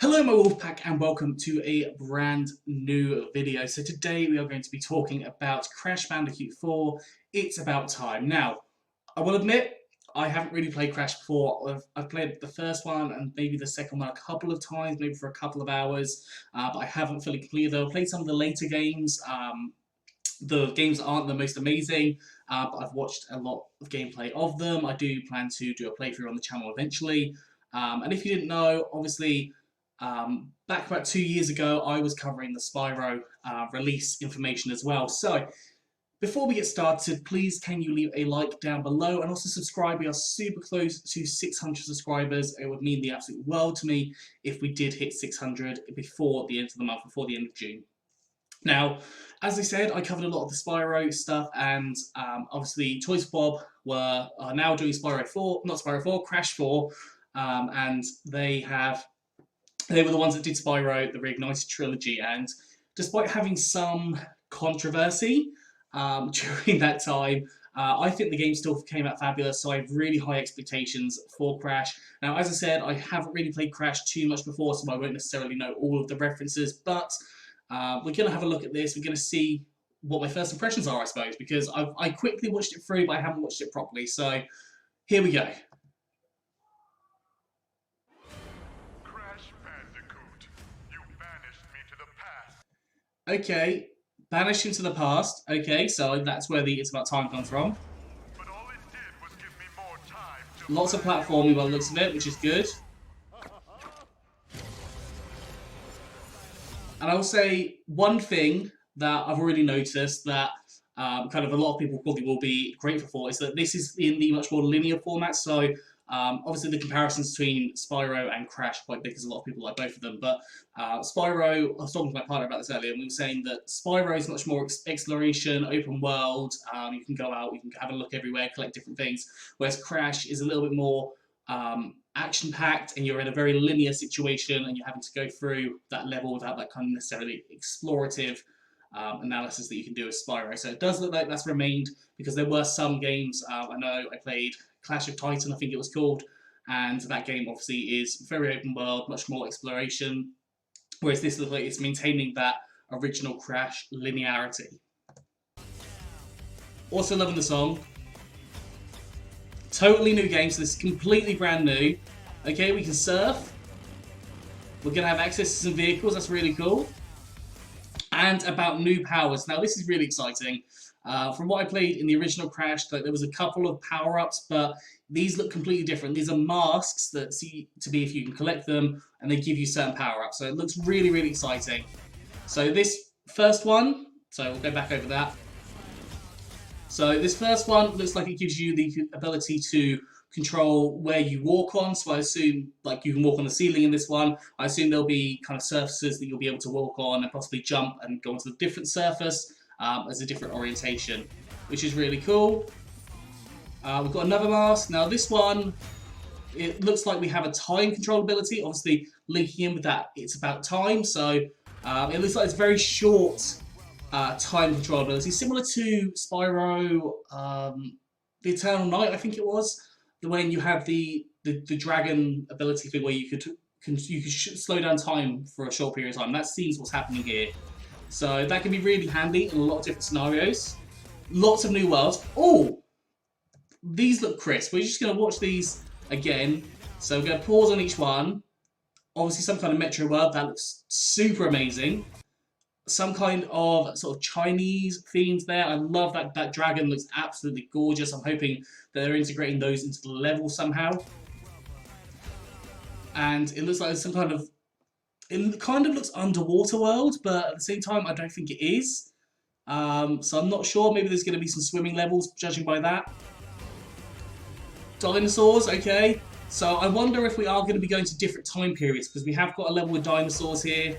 Hello my Wolfpack and welcome to a brand new video. So today we are going to be talking about Crash Bandicoot 4, It's About Time. Now, I will admit, I haven't really played Crash before. I've played the first one and maybe the second one a couple of times, maybe for a couple of hours, but I haven't fully completed them. I've played some of the later games. The games aren't the most amazing, but I've watched a lot of gameplay of them. I do plan to do a playthrough on the channel eventually. And if you didn't know, obviously, back about 2 years ago, I was covering the Spyro release information as well. So, before we get started, please can you leave a like down below and also subscribe. We are super close to 600 subscribers. It would mean the absolute world to me if we did hit 600 before the end of the month, before the end of June. Now, as I said, I covered a lot of the Spyro stuff, and obviously Toys for Bob are now doing Spyro 4, not Spyro 4, Crash 4, and they were the ones that did Spyro, the Reignited trilogy, and despite having some controversy during that time, I think the game still came out fabulous, so I have really high expectations for Crash. Now, as I said, I haven't really played Crash too much before, so I won't necessarily know all of the references, but we're going to have a look at this. We're going to see what my first impressions are, I suppose, because I quickly watched it through, but I haven't watched it properly, so here we go. Okay, banished into the past. Okay, so that's where the It's About Time comes from. But all it did was give me more time to Lots of platforming by the looks of it, which is good. And I will say one thing that I've already noticed that kind of a lot of people probably will be grateful for is that this is in the much more linear format. So obviously the comparisons between Spyro and Crash are quite big because a lot of people like both of them. But Spyro, I was talking to my partner about this earlier, and we were saying that Spyro is much more exploration, open world. You can go out, you can have a look everywhere, collect different things. Whereas Crash is a little bit more action-packed, and you're in a very linear situation, and you're having to go through that level without that kind of necessarily explorative analysis that you can do with Spyro. So it does look like that's remained, because there were some games, I know I played Clash of Titan, I think it was called, and that game obviously is very open world, much more exploration, whereas this looks like it's maintaining that original Crash linearity. Also loving the song. Totally new game, so this is completely brand new. Okay, we can surf. We're going to have access to some vehicles, that's really cool. And about new powers. Now, this is really exciting. From what I played in the original Crash, there was a couple of power-ups, but these look completely different. These are masks that see to be if you can collect them, and they give you certain power-ups. So it looks really, really exciting. So this first one, so we'll go back over that. So this first one looks like it gives you the ability to control where you walk on. So I assume like you can walk on the ceiling in this one. I assume there'll be kind of surfaces that you'll be able to walk on and possibly jump and go onto a different surface as a different orientation, which is really cool. We've got another mask. Now this one, it looks like we have a time control ability, obviously linking in with that It's About Time. So it looks like it's very short time control ability, similar to Spyro, the Eternal Night, I think it was, when you have the dragon ability thing where you could slow down time for a short period of time. That seems what's happening here. So that can be really handy in a lot of different scenarios. Lots of new worlds. Oh, these look crisp. We're just going to watch these again. So we're going to pause on each one. Obviously some kind of Metro world. That looks super amazing. Some kind of sort of Chinese themes there. I love that dragon looks absolutely gorgeous. I'm hoping that they're integrating those into the level somehow. And it looks like there's some kind of, it kind of looks underwater world, but at the same time I don't think it is. So I'm not sure. Maybe there's going to be some swimming levels, judging by that. Dinosaurs, okay. So I wonder if we are going to be going to different time periods, because we have got a level with dinosaurs here.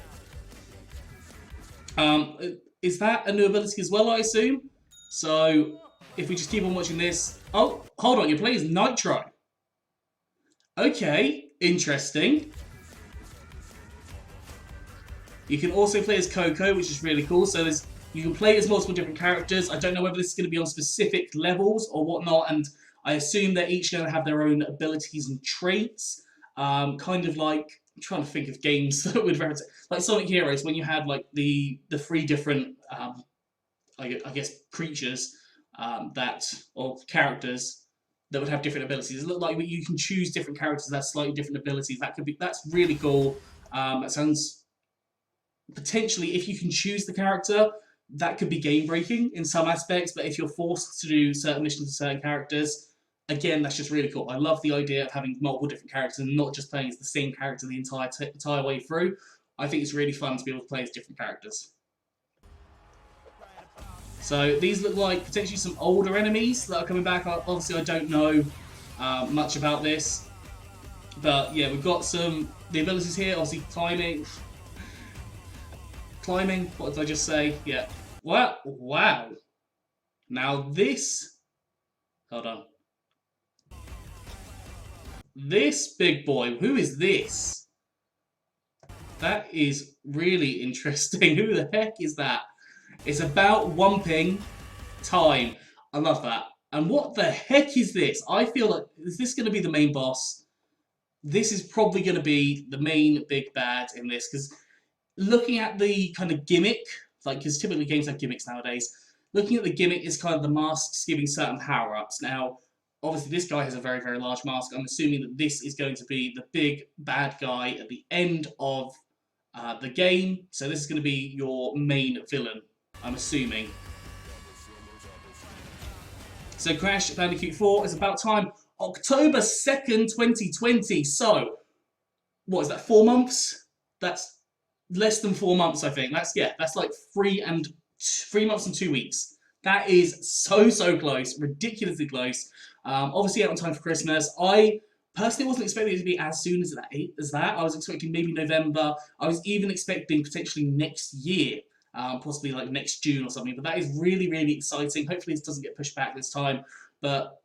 Is that a new ability as well, I assume? So, if we just keep on watching this... Oh, hold on, you're playing as Nitro. Okay, interesting. You can also play as Coco, which is really cool. So you can play as multiple different characters. I don't know whether this is going to be on specific levels or whatnot, and I assume they're each going to have their own abilities and traits. Kind of like I'm trying to think of games that would represent, like Sonic Heroes, when you had like the 3 different, I guess, creatures that or characters that would have different abilities. It looked like you can choose different characters that have slightly different abilities. That's really cool. That sounds potentially, if you can choose the character, that could be game breaking in some aspects. But if you're forced to do certain missions with certain characters, again, that's just really cool. I love the idea of having multiple different characters and not just playing as the same character the entire way through. I think it's really fun to be able to play as different characters. So these look like potentially some older enemies that are coming back. Obviously, I don't know much about this, but yeah, we've got the abilities here. Obviously, climbing. What did I just say? Yeah. Wow. Wow. Now this. Hold on. This big boy. Who is this? That is really interesting. Who the heck is that? It's about Wumping time. I love that. And what the heck is this? I feel like, is this going to be the main boss? This is probably going to be the main big bad in this, because looking at the kind of gimmick, like, because typically games have gimmicks nowadays, looking at the gimmick is kind of the masks giving certain power-ups. Now, obviously this guy has a very, very large mask. I'm assuming that this is going to be the big bad guy at the end of the game. So this is going to be your main villain, I'm assuming. So Crash Bandicoot 4 is about time. October 2nd, 2020. So, what is that, 4 months? That's less than 4 months, I think. That's like 3 months and 2 weeks. That is so close, ridiculously close. Obviously out on time for Christmas. I personally wasn't expecting it to be as soon as that. I was expecting maybe November. I was even expecting potentially next year. Possibly like next June or something, but that is really, really exciting. Hopefully this doesn't get pushed back this time, but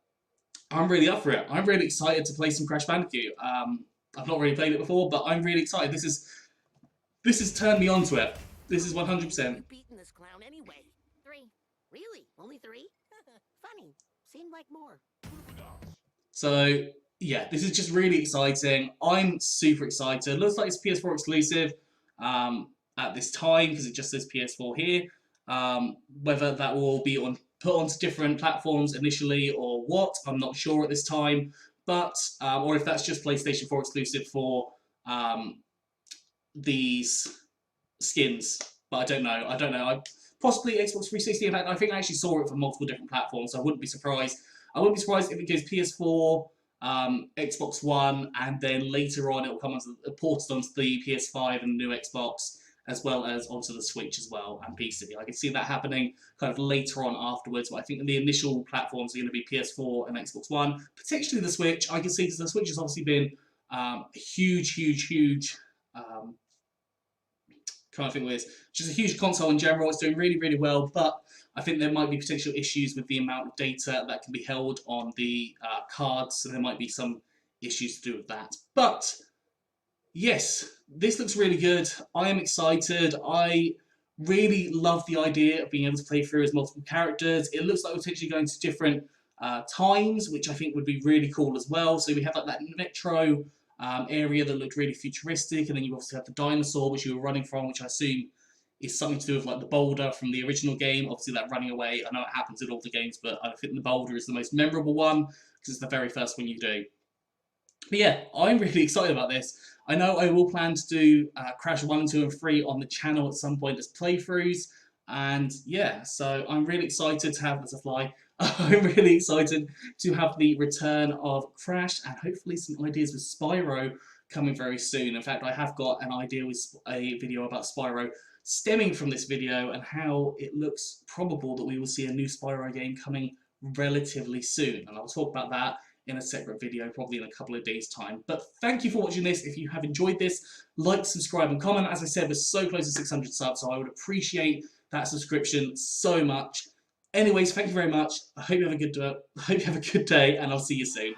I'm really up for it. I'm really excited to play some Crash Bandicoot. I've not really played it before, but I'm really excited. This has turned me onto it. This is 100%. Beating this clown anyway. 3. Really? Only 3? Funny. Seemed like more. So yeah, this is just really exciting. I'm super excited. Looks like it's PS4 exclusive. At this time, because it just says PS4 here. Whether that will be put onto different platforms initially or what, I'm not sure at this time. But or if that's just PlayStation 4 exclusive for these skins. But I don't know. Possibly Xbox 360. In fact, I think I actually saw it for multiple different platforms, so I wouldn't be surprised. I wouldn't be surprised if it goes PS4, Xbox One, and then later on it will come ported onto the PS5 and the new Xbox, as well as onto the Switch as well, and PC. I can see that happening kind of later on afterwards, but I think the initial platforms are going to be PS4 and Xbox One, potentially the Switch. I can see, because the Switch has obviously been huge, kind of thing with just a huge console in general. It's doing really, really well, but I think there might be potential issues with the amount of data that can be held on the cards, so there might be some issues to do with that. But yes, this looks really good. I am excited. I really love the idea of being able to play through as multiple characters. It looks like we're potentially going to different times, which I think would be really cool as well. So we have like that metro area that looked really futuristic, and then you obviously have the dinosaur which you were running from, which I assume is something to do with like the boulder from the original game. Obviously that running away, I know it happens in all the games, but I think the boulder is the most memorable one because it's the very first one you do. But yeah, I'm really excited about this. I know I will plan to do Crash 1, 2 and 3 on the channel at some point as playthroughs, and yeah, so I'm really excited to have this fly. I'm really excited to have the return of Crash and hopefully some ideas with Spyro coming very soon. In fact, I have got an idea with a video about Spyro stemming from this video and how it looks probable that we will see a new Spyro game coming relatively soon. And I'll talk about that in a separate video, probably in a couple of days' time. But thank you for watching this. If you have enjoyed this, like, subscribe, and comment. As I said, we're so close to 600 subs, so I would appreciate that subscription so much. Anyways, thank you very much. I hope you have a good day, and I'll see you soon.